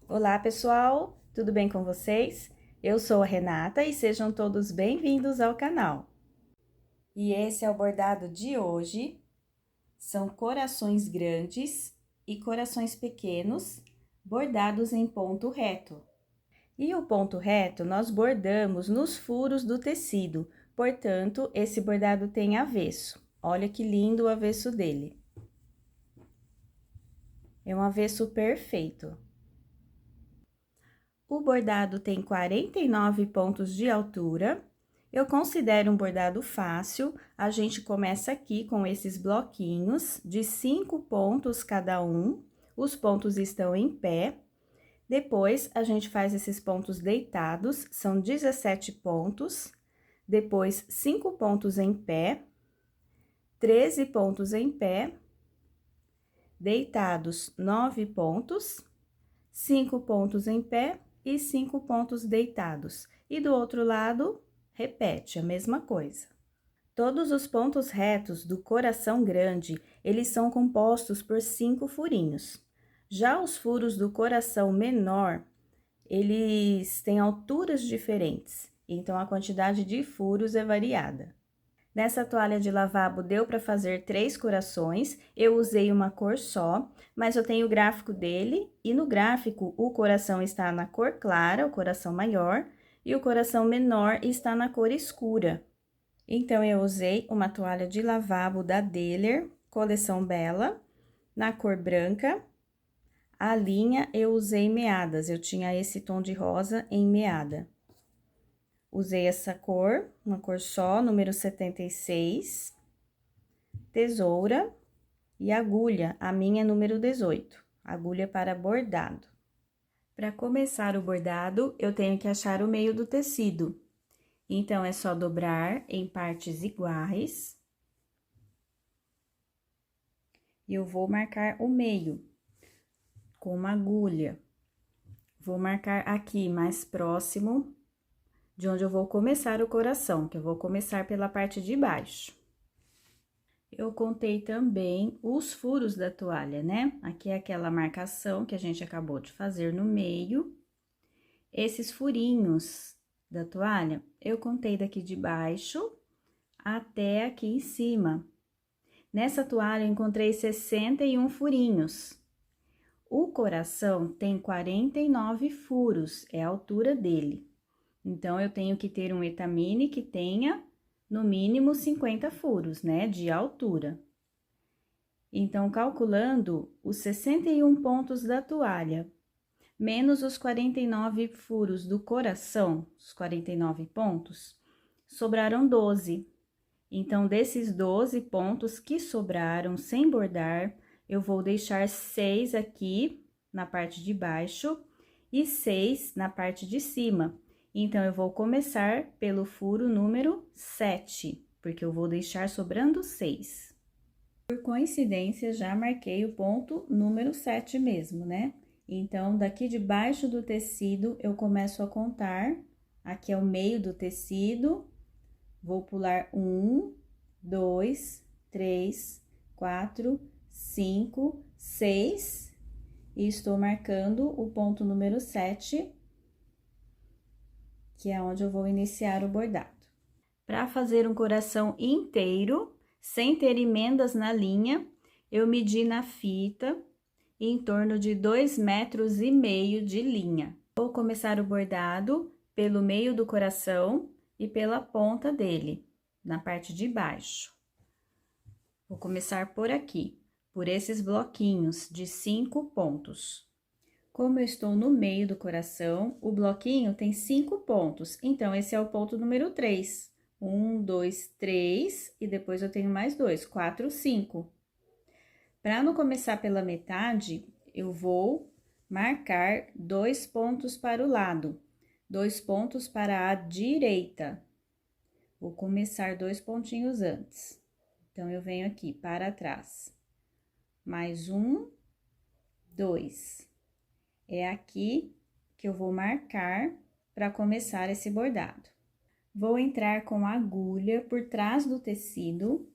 Olá, pessoal! Tudo bem com vocês? Eu sou a Renata e sejam todos bem-vindos ao canal. E esse é o bordado de hoje. São corações grandes e corações pequenos, bordados em ponto reto. E o ponto reto nós bordamos nos furos do tecido, portanto, esse bordado tem avesso. Olha que lindo o avesso dele. É um avesso perfeito. O bordado tem 49 pontos de altura. Eu considero um bordado fácil. A gente começa aqui com esses bloquinhos de 5 pontos cada um. Os pontos estão em pé. Depois, a gente faz esses pontos deitados, são 17 pontos. Depois, 5 pontos em pé, 13 pontos em pé, deitados, 9 pontos, 5 pontos em pé e 5 pontos deitados. E do outro lado, repete a mesma coisa. Todos os pontos retos do coração grande, eles são compostos por 5 furinhos. Já os furos do coração menor, eles têm alturas diferentes, então a quantidade de furos é variada. Nessa toalha de lavabo deu para fazer 3 corações, eu usei uma cor só, mas eu tenho o gráfico dele, e no gráfico o coração está na cor clara, o coração maior, e o coração menor está na cor escura. Então, eu usei uma toalha de lavabo da Deller, coleção Bela, na cor branca. A linha eu usei meadas, eu tinha esse tom de rosa em meada. Usei essa cor, uma cor só, número 76, tesoura e agulha, a minha é número 18, agulha para bordado. Para começar o bordado, eu tenho que achar o meio do tecido. Então, é só dobrar em partes iguais. E eu vou marcar o meio com uma agulha. Vou marcar aqui mais próximo de onde eu vou começar o coração, que eu vou começar pela parte de baixo. Eu contei também os furos da toalha, né? Aqui é aquela marcação que a gente acabou de fazer no meio. Esses furinhos da toalha, eu contei daqui de baixo até aqui em cima. Nessa toalha, eu encontrei 61 furinhos. O coração tem 49 furos, é a altura dele. Então, eu tenho que ter um etamine que tenha, no mínimo, 50 furos, né, de altura. Então, calculando os 61 pontos da toalha, menos os 49 furos do coração, os 49 pontos, sobraram 12. Então, desses 12 pontos que sobraram sem bordar, eu vou deixar 6 aqui na parte de baixo e 6 na parte de cima. Então, eu vou começar pelo furo número 7, porque eu vou deixar sobrando 6. Por coincidência, já marquei o ponto número 7 mesmo, né? Então, daqui de baixo do tecido, eu começo a contar. Aqui é o meio do tecido. Vou pular 1, 2, 3, 4, 5, 6. E estou marcando o ponto número 7, que é onde eu vou iniciar o bordado. Para fazer um coração inteiro, sem ter emendas na linha, eu medi na fita em torno de 2,5 metros de linha. Vou começar o bordado pelo meio do coração e pela ponta dele, na parte de baixo. Vou começar por aqui, por esses bloquinhos de 5 pontos. Como eu estou no meio do coração, o bloquinho tem 5 pontos, então esse é o ponto número 3. 1, 2, 3, e depois eu tenho mais 2, 4, 5. Para não começar pela metade, eu vou marcar 2 pontos para o lado, 2 pontos para a direita. Vou começar 2 pontinhos antes. Então, eu venho aqui para trás. Mais 1, 2. É aqui que eu vou marcar para começar esse bordado. Vou entrar com a agulha por trás do tecido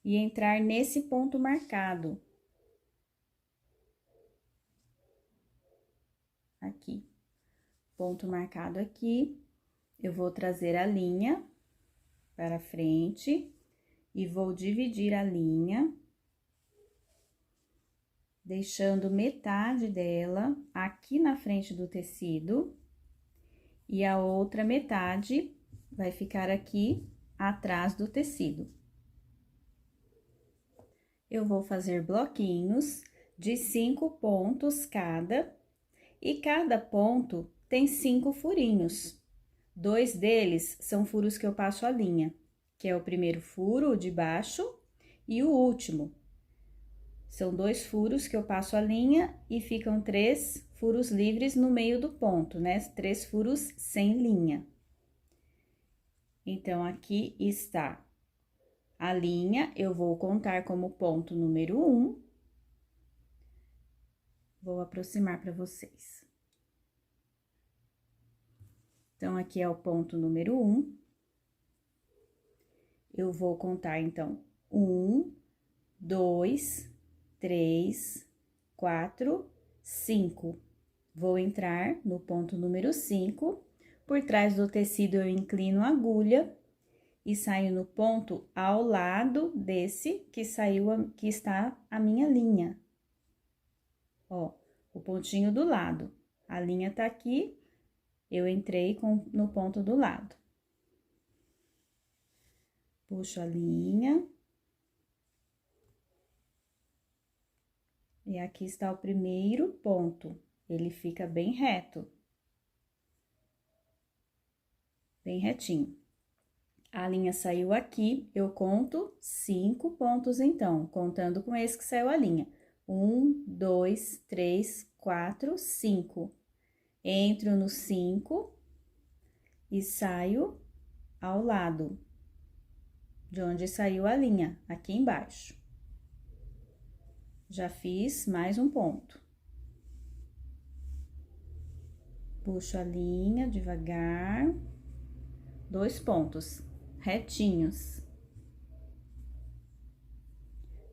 e entrar nesse ponto marcado. aqui. Ponto marcado aqui, eu vou trazer a linha para frente e vou dividir a linha, deixando metade dela aqui na frente do tecido, e a outra metade vai ficar aqui atrás do tecido. Eu vou fazer bloquinhos de 5 pontos cada, e cada ponto tem 5 furinhos. 2 deles são furos que eu passo a linha, que é o primeiro furo, o de baixo, e o último. São 2 furos que eu passo a linha e ficam 3 furos livres no meio do ponto, né? 3 furos sem linha. Então, aqui está a linha, eu vou contar como ponto número 1. Vou aproximar para vocês. Então, aqui é o ponto número 1. Eu vou contar, então, 1, 2, 3, 4, 5. Vou entrar no ponto número 5. Por trás do tecido, eu inclino a agulha e saio no ponto ao lado desse que está a minha linha. Ó, o pontinho do lado. A linha tá aqui, eu entrei no ponto do lado. Puxo a linha. E aqui está o primeiro ponto. Ele fica bem reto. Bem retinho. A linha saiu aqui, eu conto 5 pontos, então, contando com esse que saiu a linha. 1, 2, 3, 4, 5. Entro no 5 e saio ao lado de onde saiu a linha, aqui embaixo. Já fiz mais um ponto. Puxo a linha devagar. 2 pontos retinhos.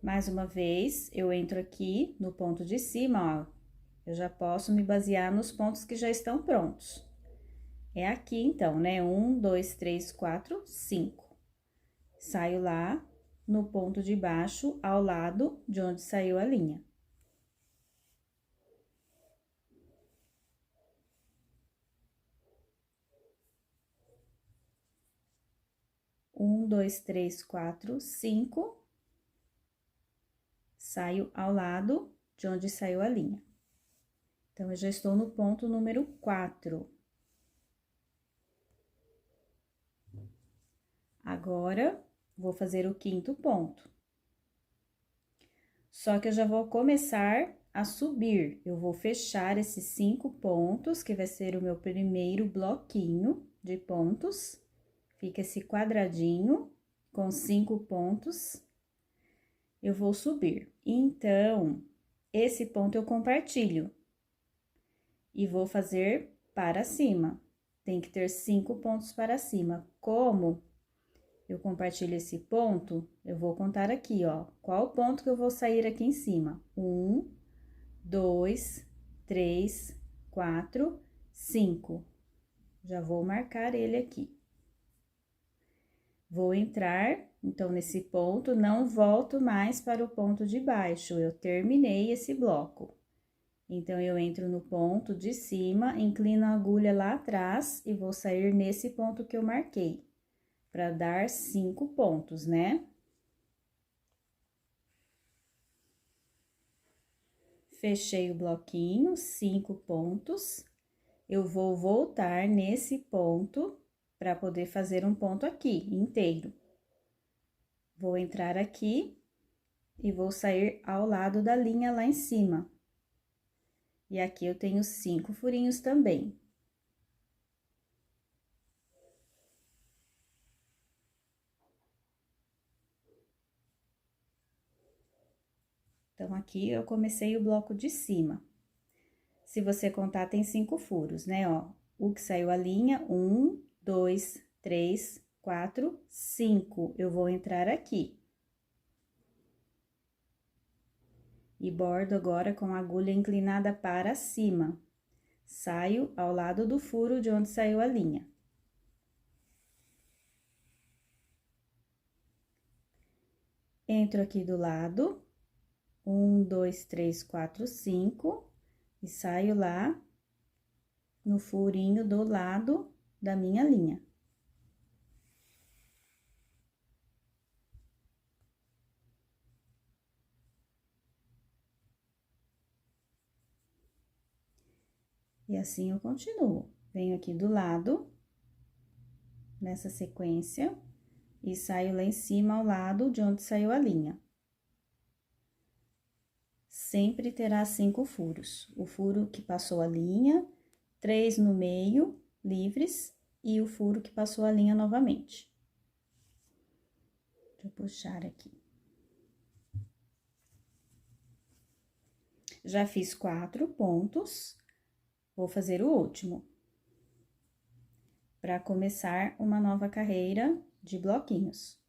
Mais uma vez, eu entro aqui no ponto de cima, ó. Eu já posso me basear nos pontos que já estão prontos. É aqui, então, né? 1, 2, 3, 4, 5. Saio lá no ponto de baixo, ao lado de onde saiu a linha. Um, dois, três, quatro, 5. Saio ao lado de onde saiu a linha. Então, eu já estou no ponto número 4. Agora, vou fazer o 5º ponto. Só que eu já vou começar a subir. Eu vou fechar esses 5 pontos, que vai ser o meu primeiro bloquinho de pontos. Fica esse quadradinho com 5 pontos. Eu vou subir. Então, esse ponto eu compartilho. E vou fazer para cima. Tem que ter 5 pontos para cima. Como eu compartilho esse ponto, eu vou contar aqui, ó. Qual ponto que eu vou sair aqui em cima? 1, 2, 3, 4, 5. Já vou marcar ele aqui. Vou entrar, então, nesse ponto, não volto mais para o ponto de baixo, eu terminei esse bloco. Então, eu entro no ponto de cima, inclino a agulha lá atrás e vou sair nesse ponto que eu marquei, para dar 5 pontos, né? Fechei o bloquinho, 5 pontos. Eu vou voltar nesse ponto para poder fazer um ponto aqui, inteiro. Vou entrar aqui e vou sair ao lado da linha lá em cima. E aqui eu tenho 5 furinhos também. Então, aqui eu comecei o bloco de cima. Se você contar, tem 5 furos, né, ó. O que saiu a linha, 1, 2, 3, 4, 5. Eu vou entrar aqui. E bordo agora com a agulha inclinada para cima. saio ao lado do furo de onde saiu a linha. Entro aqui do lado, 1, 2, 3, 4, 5, e saio lá no furinho do lado da minha linha. E assim eu continuo. Venho aqui do lado, nessa sequência, e saio lá em cima ao lado de onde saiu a linha. Sempre terá 5 furos. O furo que passou a linha, 3 no meio, livres, e o furo que passou a linha novamente. Deixa eu puxar aqui. Já fiz 4 pontos, vou fazer o último. Para começar uma nova carreira de bloquinhos.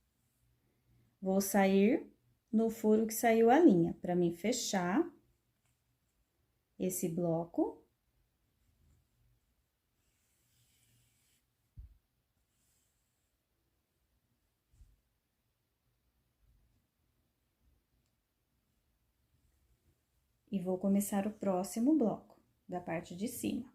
Vou sair no furo que saiu a linha, para mim fechar esse bloco. E vou começar o próximo bloco, da parte de cima.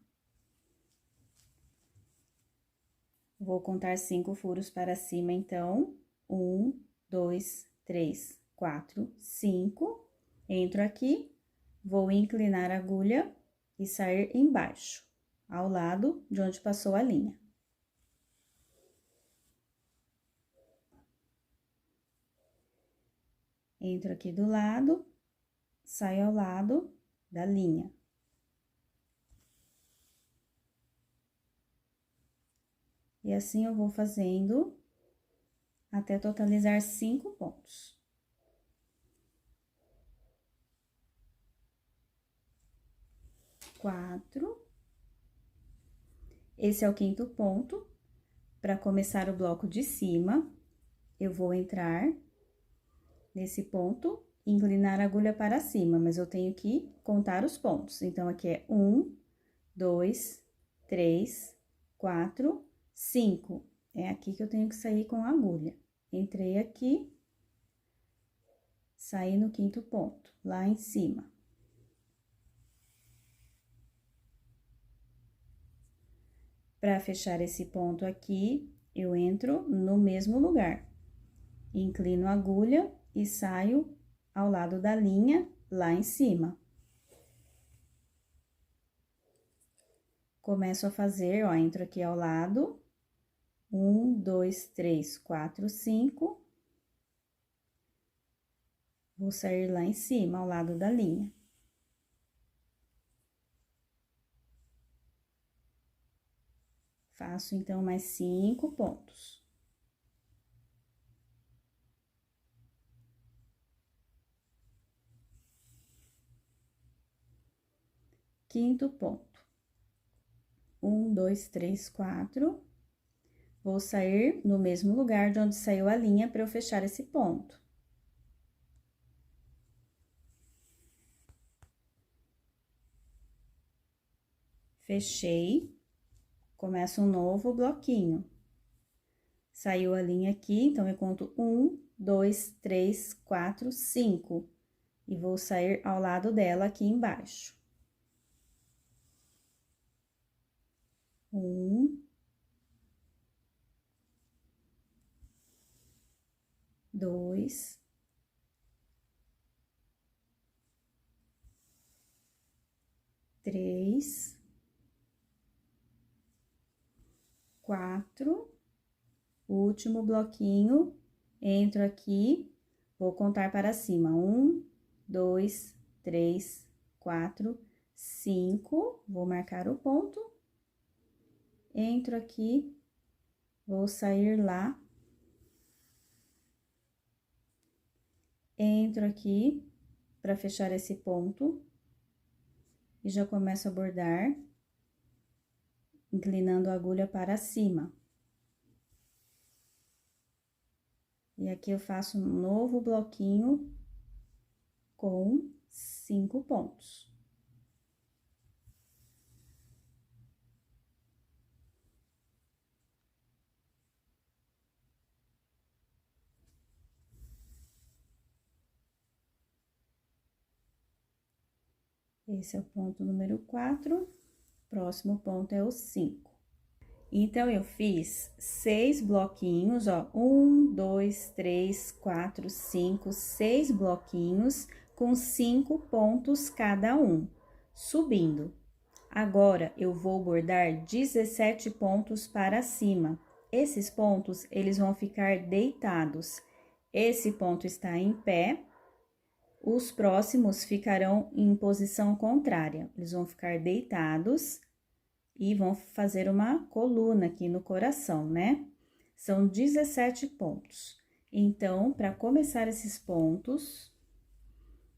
Vou contar 5 furos para cima, então. 1, 2, 3, 4, 5. Entro aqui, vou inclinar a agulha e sair embaixo, ao lado de onde passou a linha. Entro aqui do lado, saio ao lado da linha. E assim eu vou fazendo até totalizar 5 pontos. 4. Esse é o 5º ponto. Para começar o bloco de cima, eu vou entrar nesse ponto, inclinar a agulha para cima, mas eu tenho que contar os pontos. Então, aqui é 1, 2, 3, 4, 5. É aqui que eu tenho que sair com a agulha. Entrei aqui, saí no 5º ponto, lá em cima. Para fechar esse ponto aqui, eu entro no mesmo lugar. Inclino a agulha e saio ao lado da linha, lá em cima. Começo a fazer, ó, entro aqui ao lado. 1, 2, 3, 4, 5. Vou sair lá em cima, ao lado da linha. Faço, então, mais 5 pontos. Quinto ponto. 1, 2, 3, 4. Vou sair no mesmo lugar de onde saiu a linha para eu fechar esse ponto. Fechei, começo um novo bloquinho. Saiu a linha aqui, então, eu conto 1, 2, 3, 4, 5. E vou sair ao lado dela aqui embaixo. 1, 2, 3, 4. Último bloquinho, entro aqui, vou contar para cima. 1, 2, 3, 4, 5. Vou marcar o ponto. Entro aqui, vou sair lá. Entro aqui para fechar esse ponto. E já começo a bordar, inclinando a agulha para cima. E aqui eu faço um novo bloquinho com 5 pontos. Esse é o ponto número 4, próximo ponto é o 5. Então, eu fiz 6 bloquinhos, ó, 1, 2, 3, 4, 5, 6 bloquinhos com 5 pontos cada um, subindo. Agora, eu vou bordar 17 pontos para cima. Esses pontos, eles vão ficar deitados. Esse ponto está em pé, os próximos ficarão em posição contrária. Eles vão ficar deitados e vão fazer uma coluna aqui no coração, né? São 17 pontos. Então, para começar esses pontos,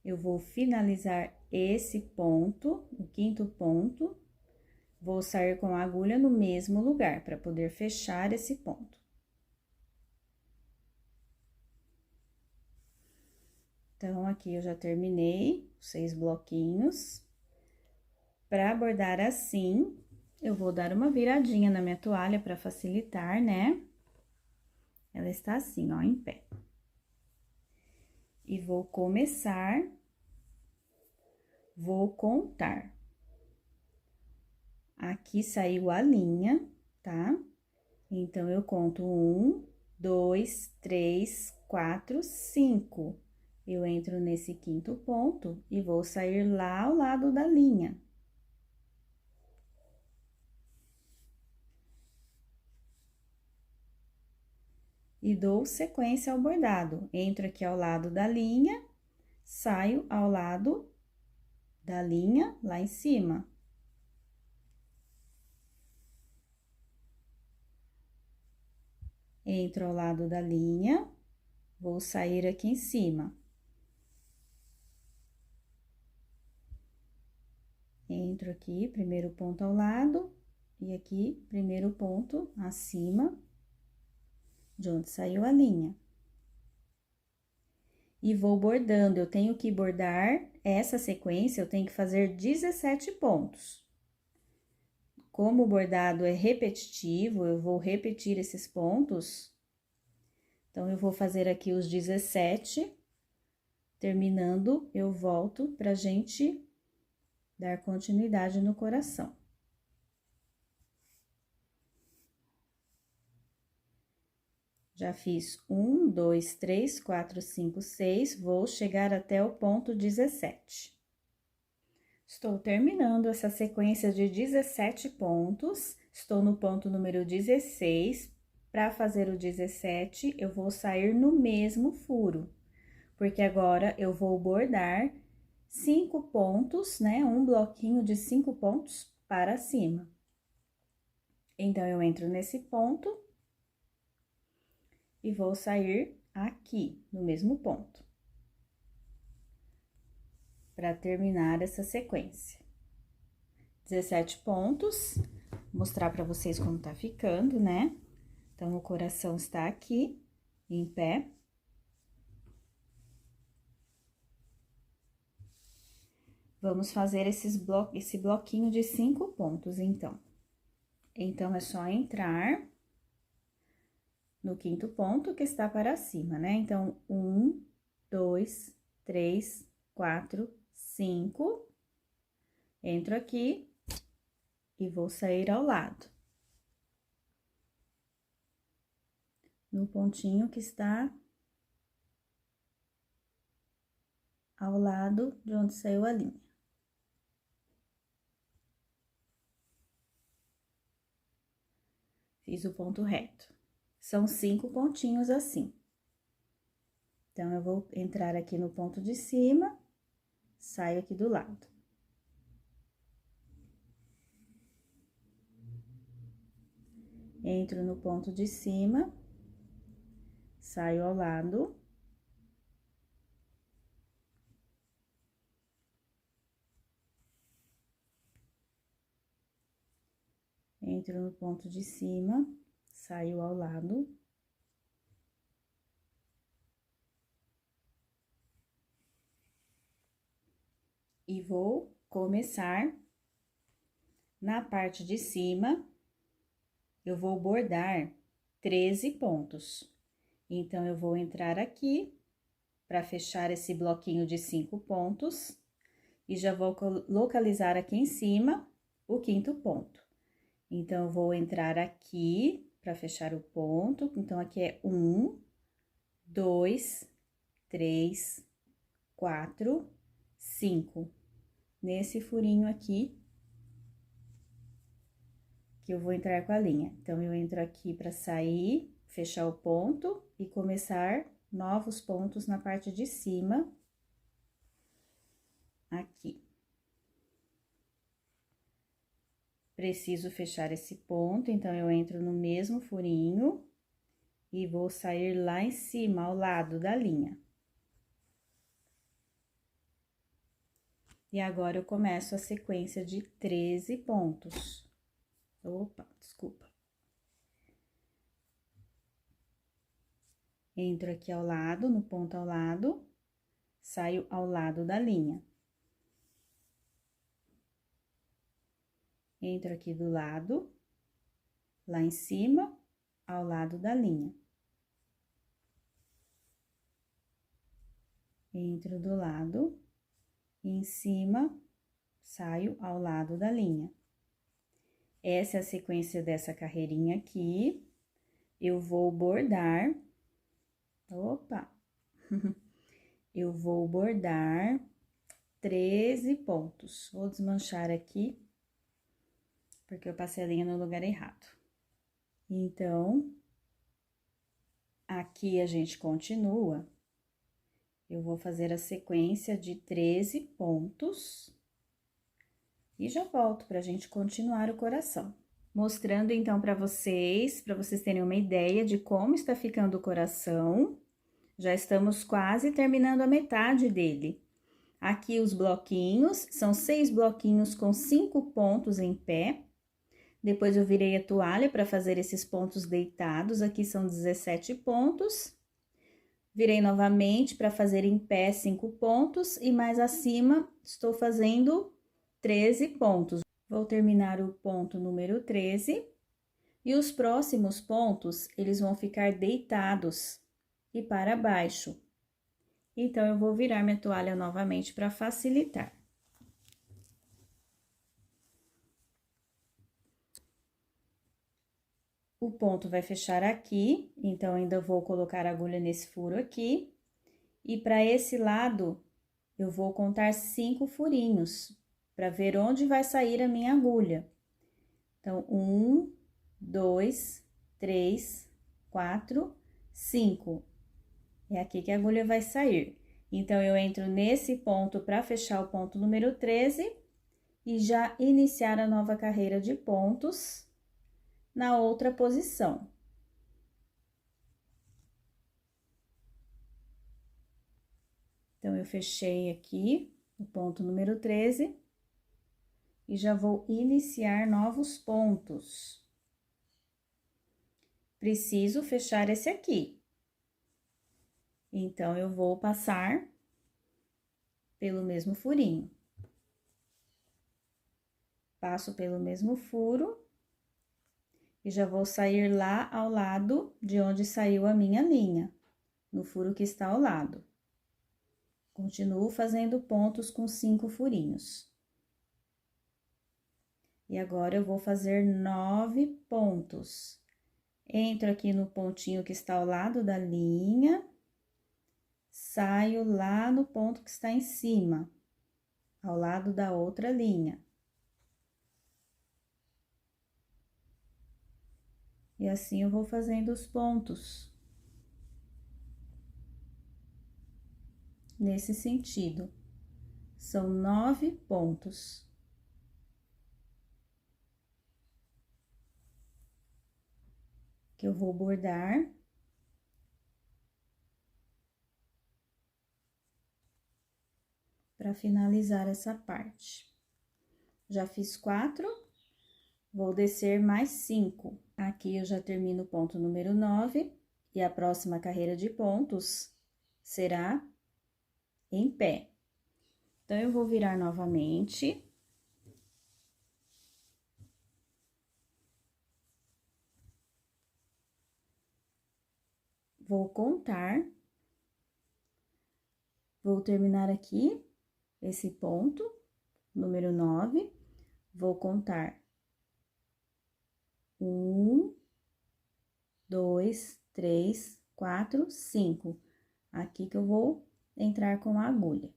eu vou finalizar esse ponto, o 5º ponto, vou sair com a agulha no mesmo lugar, para poder fechar esse ponto. Então, aqui eu já terminei os 6 bloquinhos. Para bordar assim, eu vou dar uma viradinha na minha toalha para facilitar, né? Ela está assim, ó, em pé. E vou começar, vou contar. Aqui saiu a linha, tá? Então, eu conto 1, 2, 3, 4, 5. Eu entro nesse 5º ponto e vou sair lá ao lado da linha. E dou sequência ao bordado. Entro aqui ao lado da linha, saio ao lado da linha lá em cima. Entro ao lado da linha, vou sair aqui em cima. Entro aqui, primeiro ponto ao lado, e aqui, primeiro ponto acima, de onde saiu a linha. E vou bordando, eu tenho que bordar essa sequência, eu tenho que fazer 17 pontos. Como o bordado é repetitivo, eu vou repetir esses pontos. Então, eu vou fazer aqui os 17, terminando, eu volto pra gente dar continuidade no coração. Já fiz 1, 2, 3, 4, 5, 6, vou chegar até o ponto 17. Estou terminando essa sequência de 17 pontos, estou no ponto número 16. Para fazer o 17, eu vou sair no mesmo furo, porque agora eu vou bordar 5 pontos, né? Um bloquinho de 5 pontos para cima. Então, eu entro nesse ponto e vou sair aqui, no mesmo ponto, para terminar essa sequência. 17 pontos, vou mostrar para vocês como tá ficando, né? Então, o coração está aqui, em pé. Vamos fazer esse bloquinho de 5 pontos, então. Então, é só entrar no 5º ponto que está para cima, né? Então, 1, 2, 3, 4, 5. Entro aqui e vou sair ao lado. No pontinho que está ao lado de onde saiu a linha. Fiz o ponto reto. São 5 pontinhos assim. Então, eu vou entrar aqui no ponto de cima, saio aqui do lado. Entro no ponto de cima, saio ao lado. Entro no ponto de cima, saio ao lado. E vou começar na parte de cima, eu vou bordar 13 pontos. Então, eu vou entrar aqui para fechar esse bloquinho de 5 pontos e já vou localizar aqui em cima o quinto ponto. Então, eu vou entrar aqui para fechar o ponto. Então, aqui é 1, 2, 3, 4, 5. Nesse furinho aqui, que eu vou entrar com a linha. Então, eu entro aqui para sair, fechar o ponto e começar novos pontos na parte de cima, aqui. Preciso fechar esse ponto, então, eu entro no mesmo furinho e vou sair lá em cima, ao lado da linha. E agora, eu começo a sequência de 13 pontos. Opa, desculpa. Entro aqui ao lado, no ponto ao lado, saio ao lado da linha. Entro aqui do lado, lá em cima, ao lado da linha. Entro do lado, e em cima, saio ao lado da linha. Essa é a sequência dessa carreirinha aqui. Eu vou bordar. Opa! Eu vou bordar 13 pontos. Vou desmanchar aqui, porque eu passei a linha no lugar errado. Então, aqui a gente continua. Eu vou fazer a sequência de 13 pontos. E já volto pra gente continuar o coração. Mostrando, então, pra vocês terem uma ideia de como está ficando o coração. Já estamos quase terminando a metade dele. Aqui os bloquinhos, são 6 bloquinhos com 5 pontos em pé. Depois, eu virei a toalha para fazer esses pontos deitados, aqui são 17 pontos. Virei novamente para fazer em pé 5 pontos e mais acima estou fazendo 13 pontos. Vou terminar o ponto número 13 e os próximos pontos, eles vão ficar deitados e para baixo. Então, eu vou virar minha toalha novamente para facilitar. O ponto vai fechar aqui, então, ainda vou colocar a agulha nesse furo aqui. E para esse lado, eu vou contar 5 furinhos, para ver onde vai sair a minha agulha. Então, 1, 2, 3, 4, 5. É aqui que a agulha vai sair. Então, eu entro nesse ponto para fechar o ponto número 13 e já iniciar a nova carreira de pontos na outra posição. Então, eu fechei aqui o ponto número 13 e já vou iniciar novos pontos. Preciso fechar esse aqui. Então, eu vou passar pelo mesmo furinho. Passo pelo mesmo furo e já vou sair lá ao lado de onde saiu a minha linha, no furo que está ao lado. Continuo fazendo pontos com 5 furinhos. E agora, eu vou fazer 9 pontos. Entro aqui no pontinho que está ao lado da linha, saio lá no ponto que está em cima, ao lado da outra linha. E assim, eu vou fazendo os pontos. Nesse sentido, são 9 pontos. Que eu vou bordar. Para finalizar essa parte. Já fiz 4, vou descer mais 5. Aqui, eu já termino o ponto número 9, e a próxima carreira de pontos será em pé. Então, eu vou virar novamente. Vou contar. Vou terminar aqui esse ponto número 9, vou contar 1, 2, 3, 4, 5. Aqui que eu vou entrar com a agulha.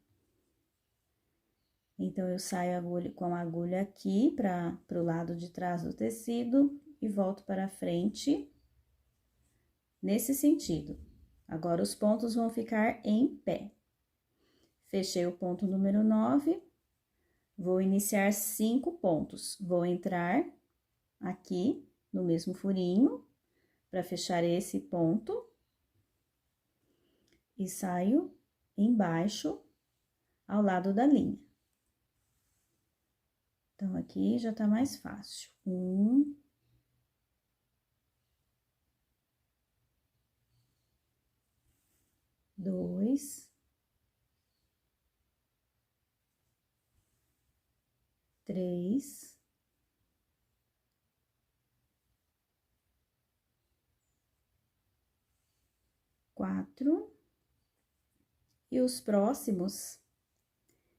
Então, eu saio com a agulha aqui para o lado de trás do tecido e volto para frente, nesse sentido. Agora, os pontos vão ficar em pé. Fechei o ponto número 9, vou iniciar 5 pontos. Vou entrar aqui no mesmo furinho, para fechar esse ponto. E saio embaixo, ao lado da linha. Então, aqui já tá mais fácil. 1, 2, 3, 4, e os próximos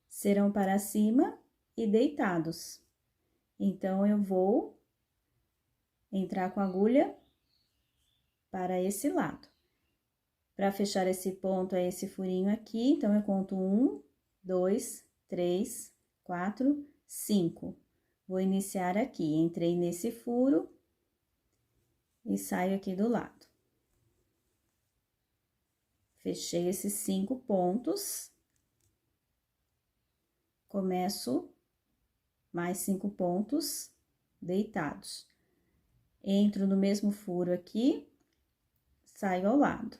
serão para cima e deitados. Então, eu vou entrar com a agulha para esse lado. Para fechar esse ponto, é esse furinho aqui, então, eu conto 1, 2, 3, 4, 5. Vou iniciar aqui, entrei nesse furo e saio aqui do lado. Fechei esses 5 pontos. Começo mais 5 pontos deitados. Entro no mesmo furo aqui, saio ao lado.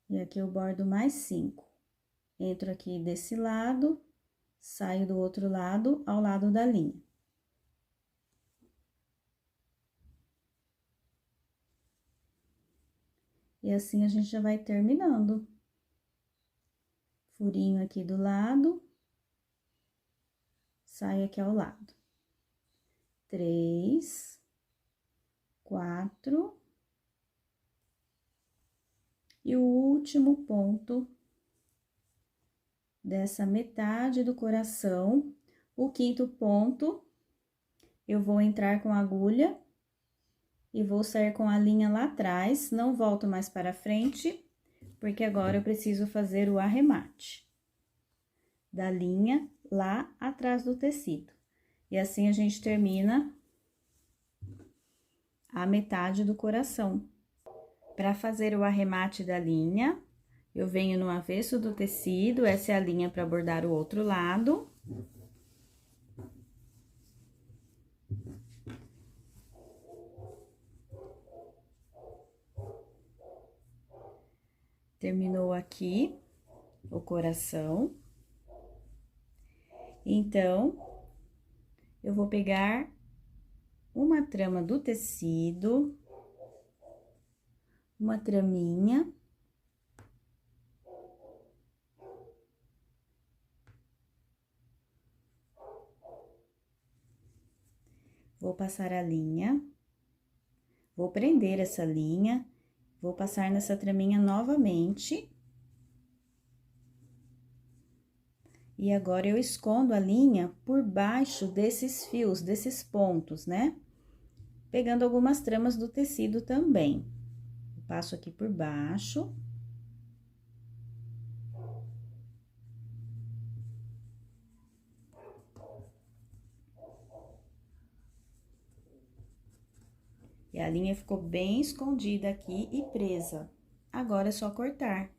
E aqui eu bordo mais 5. Entro aqui desse lado, saio do outro lado, ao lado da linha. E assim a gente já vai terminando. Furinho aqui do lado, saio aqui ao lado. 3, 4. E o último ponto dessa metade do coração, o 5º ponto, eu vou entrar com a agulha e vou sair com a linha lá atrás, não volto mais para frente, porque agora eu preciso fazer o arremate da linha lá atrás do tecido. E assim a gente termina a metade do coração. Para fazer o arremate da linha, eu venho no avesso do tecido, essa é a linha para bordar o outro lado. Terminou aqui o coração. Então, eu vou pegar uma trama do tecido, uma traminha. Vou passar a linha, vou prender essa linha, vou passar nessa traminha novamente. E agora, eu escondo a linha por baixo desses fios, desses pontos, né? Pegando algumas tramas do tecido também. Eu passo aqui por baixo. E a linha ficou bem escondida aqui e presa. Agora, é só cortar.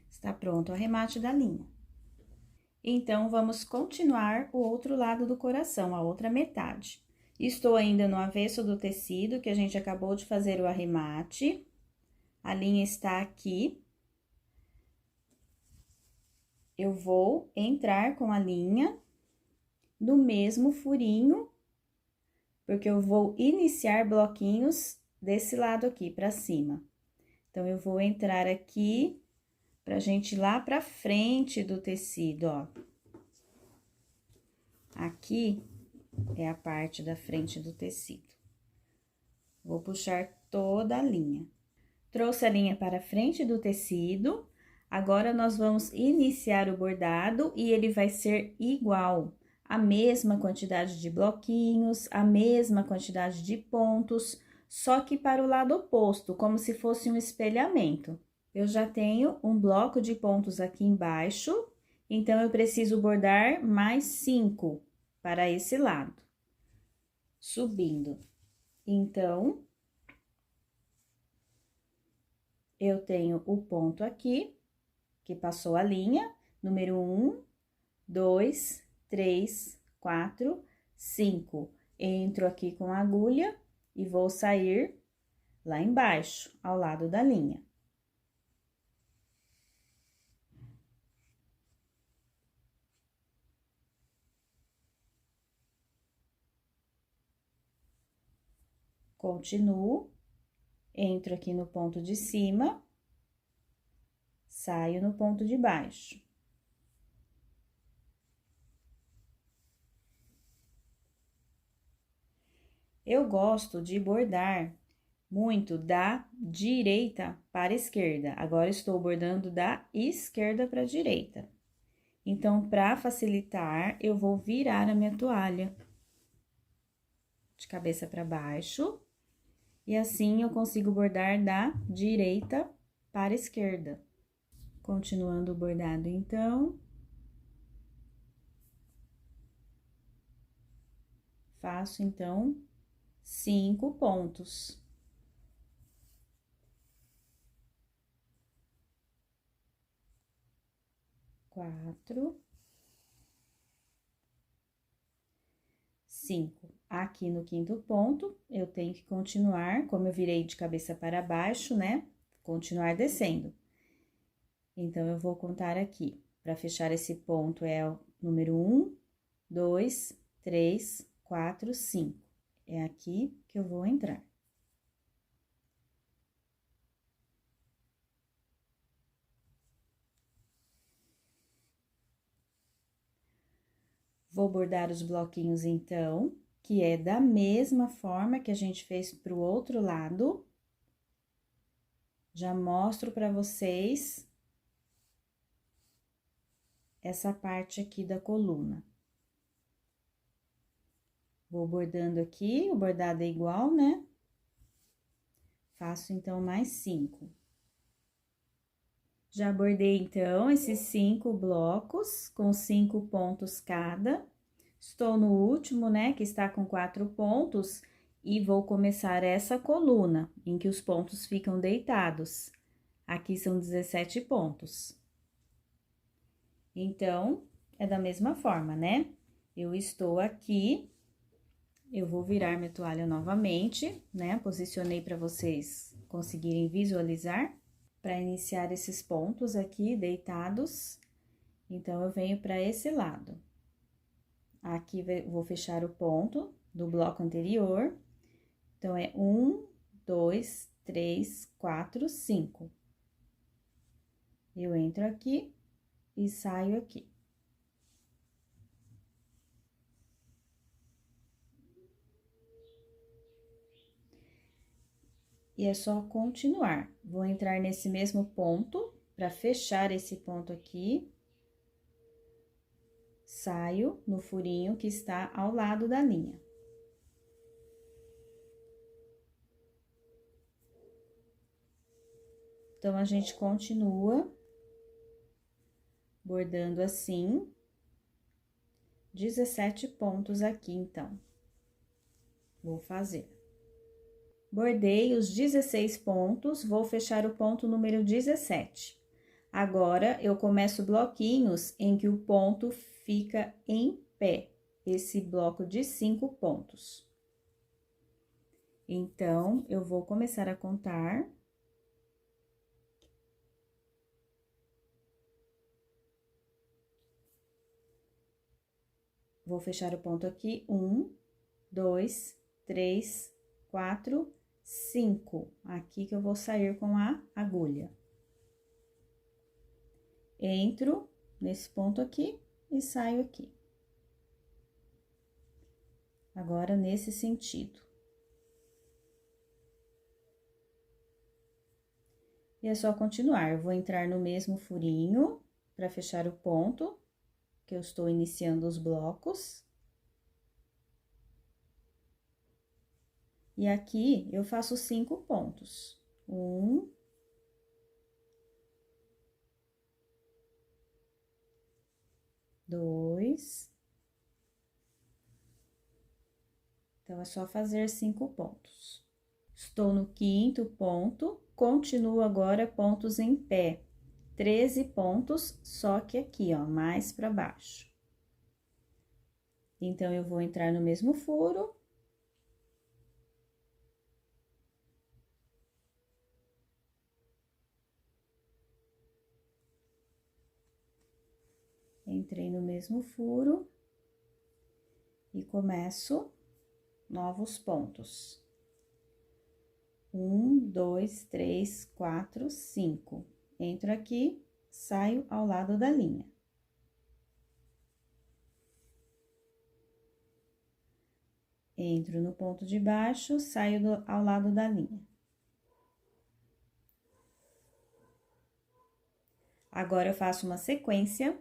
Está pronto o arremate da linha. Então, vamos continuar o outro lado do coração, a outra metade. Estou ainda no avesso do tecido, que a gente acabou de fazer o arremate. A linha está aqui. Eu vou entrar com a linha no mesmo furinho, porque eu vou iniciar bloquinhos desse lado aqui, pra cima. Então, eu vou entrar aqui pra gente ir lá pra frente do tecido, ó. Aqui é a parte da frente do tecido. Vou puxar toda a linha. Trouxe a linha para a frente do tecido, agora nós vamos iniciar o bordado e ele vai ser igual, a mesma quantidade de bloquinhos, a mesma quantidade de pontos, só que para o lado oposto, como se fosse um espelhamento. Eu já tenho um bloco de pontos aqui embaixo, então eu preciso bordar mais 5 para esse lado. Subindo. Então, eu tenho o ponto aqui, que passou a linha, número 1, 2, 3, 4, 5. Entro aqui com a agulha e vou sair lá embaixo, ao lado da linha. Continuo, entro aqui no ponto de cima, saio no ponto de baixo. Eu gosto de bordar muito da direita para a esquerda. Agora, estou bordando da esquerda para a direita. Então, para facilitar, eu vou virar a minha toalha de cabeça para baixo. E assim, eu consigo bordar da direita para a esquerda. Continuando o bordado, então. Faço, então, 5 pontos. Quatro. 5. Aqui no quinto ponto, eu tenho que continuar, como eu virei de cabeça para baixo, né? Continuar descendo. Então, eu vou contar aqui. Para fechar esse ponto, é o número 1, 2, 3, 4, 5. É aqui que eu vou entrar. Vou bordar os bloquinhos, então, que é da mesma forma que a gente fez pro outro lado. Já mostro para vocês essa parte aqui da coluna. Vou bordando aqui, o bordado é igual, né? Faço, então, mais 5. Já bordei, então, esses 5 blocos, com 5 pontos cada. Estou no último, né, que está com 4 pontos, e vou começar essa coluna, em que os pontos ficam deitados. Aqui são 17 pontos. Então, é da mesma forma, né? Eu estou aqui, eu vou virar minha toalha novamente, né? Posicionei para vocês conseguirem visualizar. Para iniciar esses pontos aqui deitados, então, eu venho para esse lado. Aqui, vou fechar o ponto do bloco anterior. Então, é 1, 2, 3, 4, 5. Eu entro aqui e saio aqui. E é só continuar. Vou entrar nesse mesmo ponto, para fechar esse ponto aqui. Saio no furinho que está ao lado da linha. Então, a gente continua bordando assim, 17 pontos aqui, então. Vou fazer. Bordei os 16 pontos, vou fechar o ponto número 17. Agora, eu começo bloquinhos em que o ponto fica em pé, esse bloco de 5 pontos. Então, eu vou começar a contar. Vou fechar o ponto aqui, 1, 2, 3, 4, 5. Aqui que eu vou sair com a agulha. Entro nesse ponto aqui e saio aqui. Agora, nesse sentido. E é só continuar. Eu vou entrar no mesmo furinho para fechar o ponto, que eu estou iniciando os blocos. E aqui, eu faço 5 pontos. 1, 2. Então, é só fazer 5 pontos. Estou no 5º ponto, continuo agora pontos em pé. 13 pontos, só que aqui, ó, mais para baixo. Então, eu vou entrar no mesmo furo. Entrei no mesmo furo. E começo novos pontos. 1, 2, 3, 4, 5. Entro aqui, saio ao lado da linha. Entro no ponto de baixo, saio ao lado da linha. Agora, eu faço uma sequência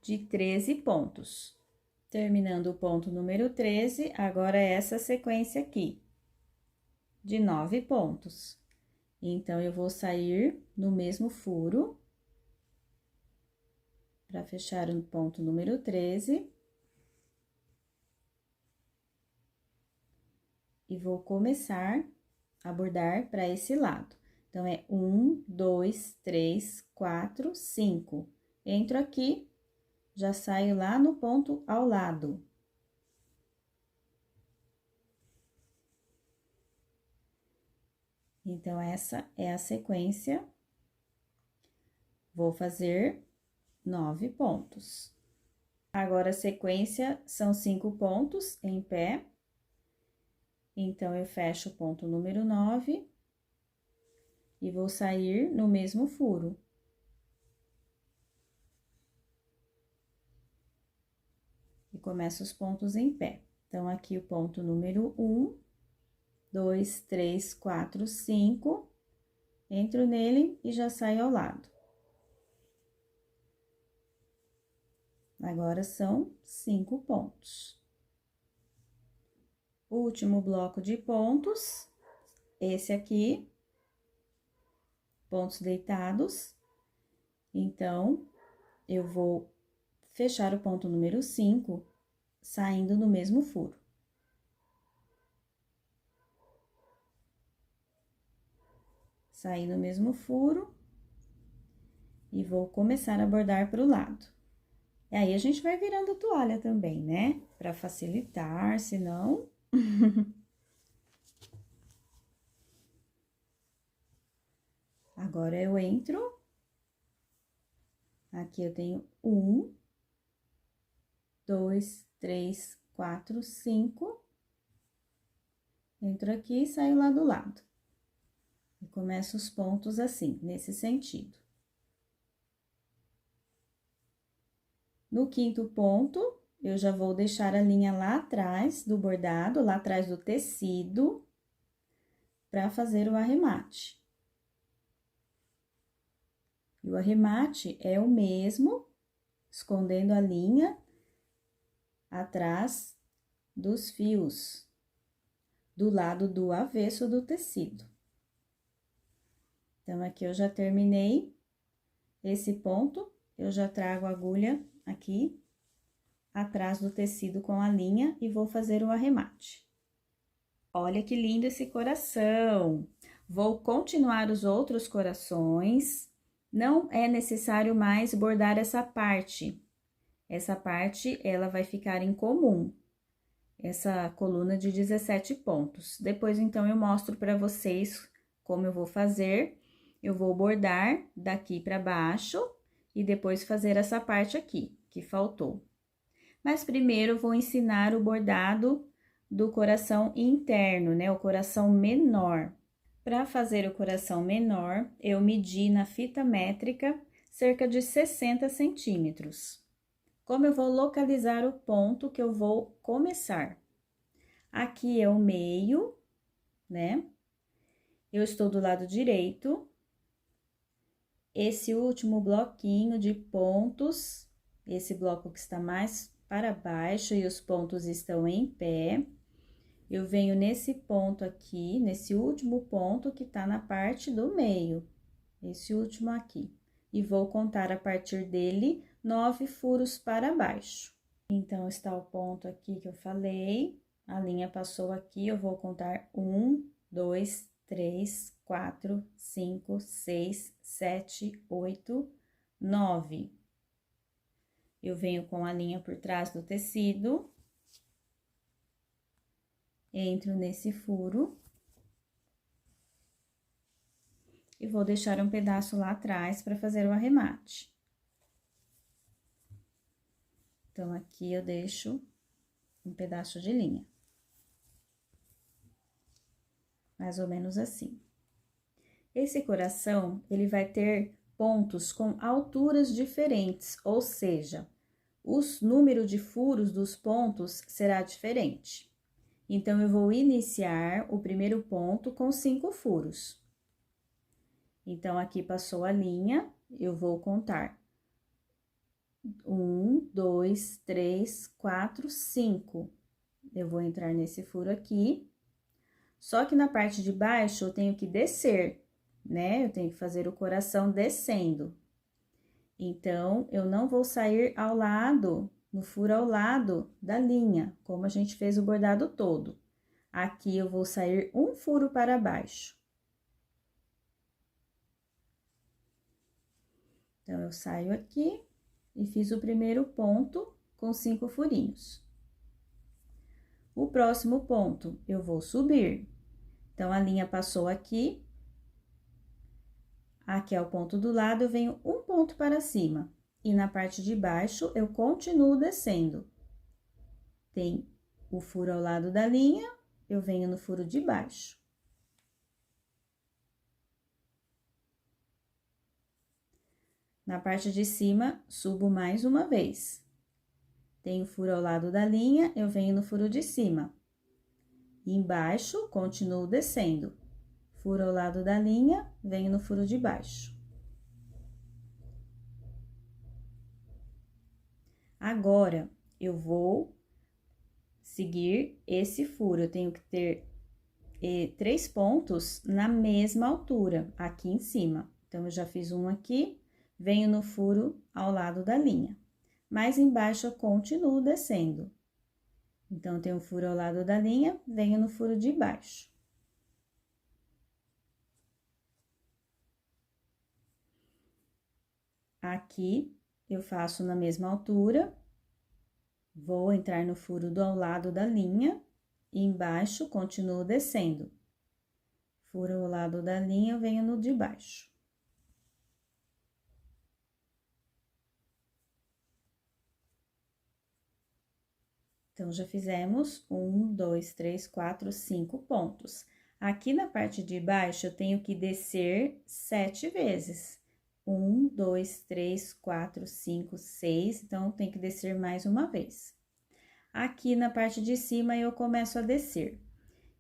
de 13 pontos. Terminando o ponto número 13, agora é essa sequência aqui, de 9 pontos. Então, eu vou sair no mesmo furo, para fechar o ponto número 13. E vou começar a bordar para esse lado. Então, é 1, 2, 3, 4, 5. Entro aqui, já saio lá no ponto ao lado. Então, essa é a sequência. Vou fazer 9 pontos. Agora, a sequência são 5 pontos em pé. Então, eu fecho o ponto número 9 e vou sair no mesmo furo. E começo os pontos em pé. Então, aqui o ponto número 1, 2, 3, 4, 5. Entro nele e já saio ao lado. Agora, são 5 pontos. Último bloco de pontos, esse aqui, pontos deitados. Então, eu vou fechar o ponto número 5, saindo no mesmo furo. Saí no mesmo furo e vou começar a bordar para o lado. E aí, a gente vai virando toalha também, né? Para facilitar, senão... Agora, eu entro. Aqui, eu tenho 1, 2, 3, 4, 5. Entro aqui e saio lá do lado. E começo os pontos assim, nesse sentido. No 5º ponto, eu já vou deixar a linha lá atrás do bordado, lá atrás do tecido, para fazer o arremate. E o arremate é o mesmo, escondendo a linha atrás dos fios, do lado do avesso do tecido. Então, aqui eu já terminei esse ponto, eu já trago a agulha aqui atrás do tecido com a linha e vou fazer o arremate. Olha que lindo esse coração! Vou continuar os outros corações. Não é necessário mais bordar essa parte. Essa parte, ela vai ficar em comum. Essa coluna de 17 pontos. Depois, então, eu mostro para vocês como eu vou fazer. Eu vou bordar daqui para baixo e depois fazer essa parte aqui, que faltou. Mas primeiro, eu vou ensinar o bordado do coração interno, né? O coração menor. Para fazer o coração menor, eu medi na fita métrica cerca de 60 centímetros. Como eu vou localizar o ponto que eu vou começar? Aqui é o meio, né? Eu estou do lado direito. Esse último bloquinho de pontos, esse bloco que está mais para baixo e os pontos estão em pé, eu venho nesse ponto aqui, nesse último ponto que tá na parte do meio, esse último aqui, e vou contar a partir dele 9 furos para baixo. Então, está o ponto aqui que eu falei, a linha passou aqui, eu vou contar 1, 2, 3, 4, 5, 6, 7, 8, 9. Eu venho com a linha por trás do tecido, entro nesse furo e vou deixar um pedaço lá atrás para fazer o arremate. Então, aqui eu deixo um pedaço de linha. Mais ou menos assim. Esse coração, ele vai ter pontos com alturas diferentes, ou seja, o número de furos dos pontos será diferente. Então, eu vou iniciar o primeiro ponto com 5 furos. Então, aqui passou a linha, eu vou contar 1, 2, 3, 4, 5. Eu vou entrar nesse furo aqui. Só que na parte de baixo eu tenho que descer, né? Eu tenho que fazer o coração descendo. Então, eu não vou sair ao lado, no furo ao lado da linha, como a gente fez o bordado todo. Aqui eu vou sair um furo para baixo. Então, eu saio aqui e fiz o primeiro ponto com 5 furinhos. O próximo ponto, eu vou subir. Então, a linha passou aqui. Aqui é o ponto do lado, eu venho um ponto para cima. E na parte de baixo, eu continuo descendo. Tem o furo ao lado da linha, eu venho no furo de baixo. Na parte de cima, subo mais uma vez. Tem o furo ao lado da linha, eu venho no furo de cima. E embaixo, continuo descendo. Furo ao lado da linha, venho no furo de baixo. Agora, eu vou seguir esse furo. Eu tenho que ter 3 pontos na mesma altura, aqui em cima. Então, eu já fiz um aqui, venho no furo ao lado da linha. Mas embaixo, eu continuo descendo. Então, eu tenho um furo ao lado da linha, venho no furo de baixo. Aqui, eu faço na mesma altura, vou entrar no furo do ao lado da linha, e embaixo, continuo descendo. Furo ao lado da linha, eu venho no de baixo. Então, já fizemos 1, 2, 3, 4, 5 pontos. Aqui na parte de baixo, eu tenho que descer 7 vezes. 1, 2, 3, 4, 5, 6, então, tem que descer mais uma vez. Aqui na parte de cima, eu começo a descer.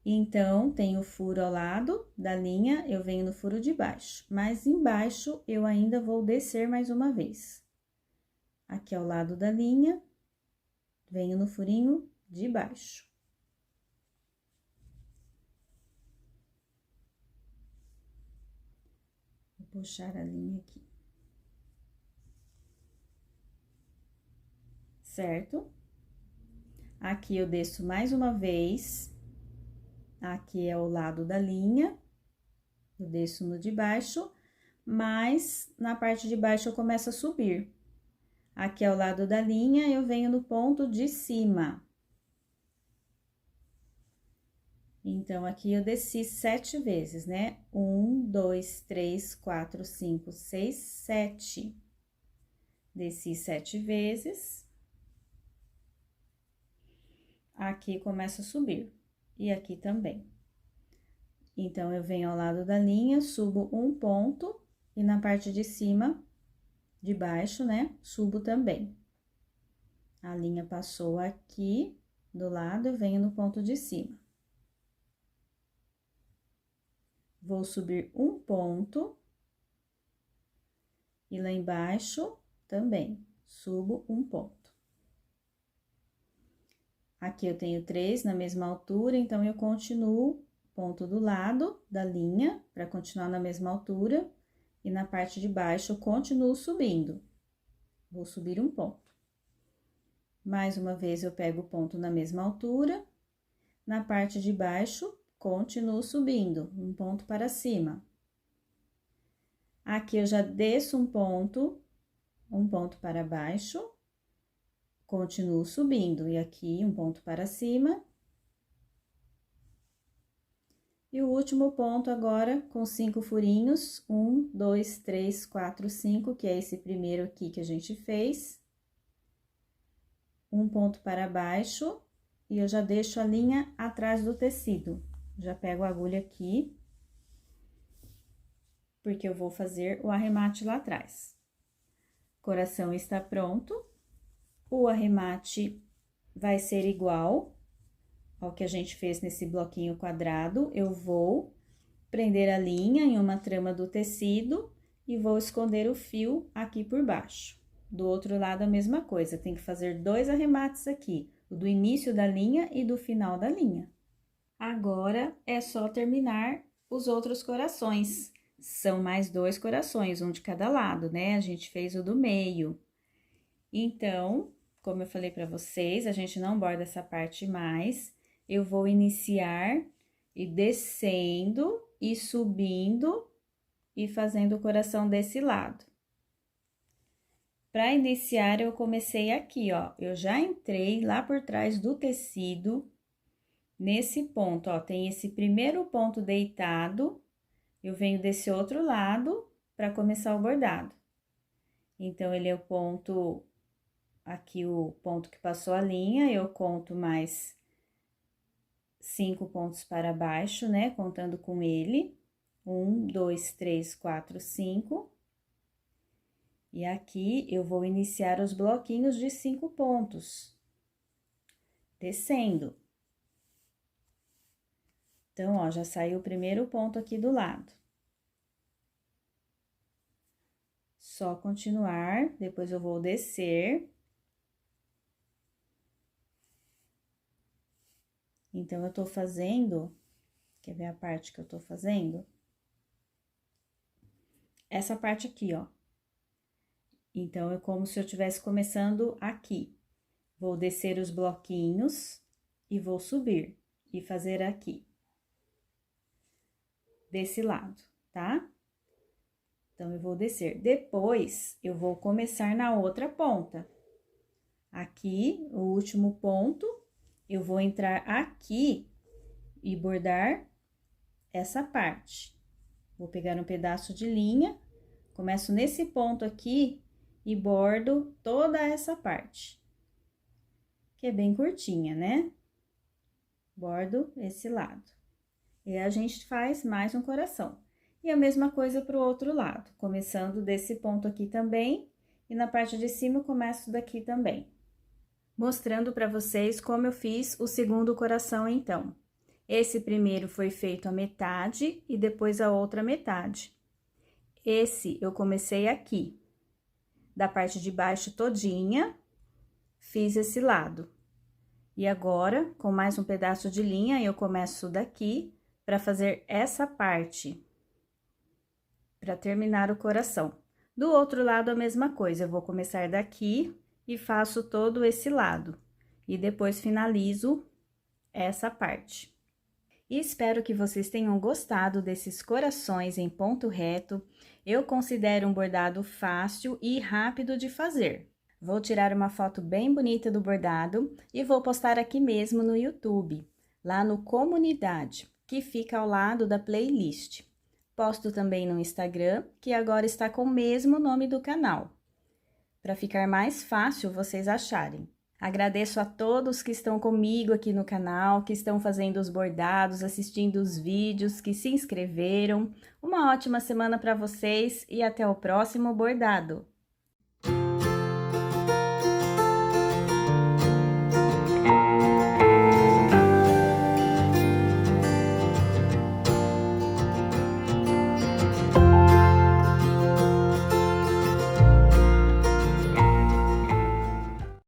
Então, tem o furo ao lado da linha, eu venho no furo de baixo. Mas embaixo, eu ainda vou descer mais uma vez. Aqui ao lado da linha, venho no furinho de baixo. Vou puxar a linha aqui. Certo? Aqui eu desço mais uma vez. Aqui é o lado da linha. Eu desço no de baixo, mas na parte de baixo eu começo a subir. Aqui é o lado da linha, eu venho no ponto de cima. Então, aqui eu desci 7 vezes, né? 1, 2, 3, 4, 5, 6, 7. Desci 7 vezes. Aqui começa a subir. E aqui também. Então, eu venho ao lado da linha, subo um ponto, e na parte de cima, de baixo, né? Subo também. A linha passou aqui, do lado, eu venho no ponto de cima. Vou subir um ponto. E lá embaixo, também, subo um ponto. Aqui eu tenho 3 na mesma altura, então, eu continuo ponto do lado da linha, para continuar na mesma altura. E na parte de baixo, eu continuo subindo. Vou subir um ponto. Mais uma vez, eu pego o ponto na mesma altura. Na parte de baixo, continuo subindo, um ponto para cima. Aqui, eu já desço um ponto para baixo, continuo subindo. E aqui, um ponto para cima. E o último ponto agora, com 5 furinhos, 1, 2, 3, 4, 5, que é esse primeiro aqui que a gente fez. Um ponto para baixo, e eu já deixo a linha atrás do tecido. Já pego a agulha aqui, porque eu vou fazer o arremate lá atrás. O coração está pronto, o arremate vai ser igual ao que a gente fez nesse bloquinho quadrado. Eu vou prender a linha em uma trama do tecido e vou esconder o fio aqui por baixo. Do outro lado, a mesma coisa, tem que fazer 2 arremates aqui, o do início da linha e do final da linha. Agora, é só terminar os outros corações. São mais 2 corações, um de cada lado, né? A gente fez o do meio. Então, como eu falei pra vocês, a gente não borda essa parte mais. Eu vou iniciar e descendo e subindo e fazendo o coração desse lado. Para iniciar, eu comecei aqui, ó, eu já entrei lá por trás do tecido, nesse ponto, ó, tem esse primeiro ponto deitado, eu venho desse outro lado para começar o bordado. Então, ele é o ponto, aqui o ponto que passou a linha, eu conto mais 5 pontos para baixo, né, contando com ele. 1, 2, 3, 4, 5. E aqui, eu vou iniciar os bloquinhos de 5 pontos, descendo. Então, ó, já saiu o primeiro ponto aqui do lado. Só continuar, depois eu vou descer. Então, eu tô fazendo, quer ver a parte que eu tô fazendo? Essa parte aqui, ó. Então, é como se eu estivesse começando aqui. Vou descer os bloquinhos e vou subir e fazer aqui. Desse lado, tá? Então, eu vou descer. Depois, eu vou começar na outra ponta. Aqui, o último ponto, eu vou entrar aqui e bordar essa parte. Vou pegar um pedaço de linha, começo nesse ponto aqui e bordo toda essa parte, que é bem curtinha, né? Bordo esse lado. E a gente faz mais um coração. E a mesma coisa pro outro lado, começando desse ponto aqui também, e na parte de cima eu começo daqui também. Mostrando pra vocês como eu fiz o segundo coração, então. Esse primeiro foi feito a metade e depois a outra metade. Esse eu comecei aqui, da parte de baixo todinha, fiz esse lado. E agora, com mais um pedaço de linha, eu começo daqui para fazer essa parte, para terminar o coração. Do outro lado, a mesma coisa, eu vou começar daqui e faço todo esse lado. E depois finalizo essa parte. E espero que vocês tenham gostado desses corações em ponto reto. Eu considero um bordado fácil e rápido de fazer. Vou tirar uma foto bem bonita do bordado e vou postar aqui mesmo no YouTube, lá no Comunidade, que fica ao lado da playlist. Posto também no Instagram, que agora está com o mesmo nome do canal, para ficar mais fácil vocês acharem. Agradeço a todos que estão comigo aqui no canal, que estão fazendo os bordados, assistindo os vídeos, que se inscreveram. Uma ótima semana para vocês e até o próximo bordado!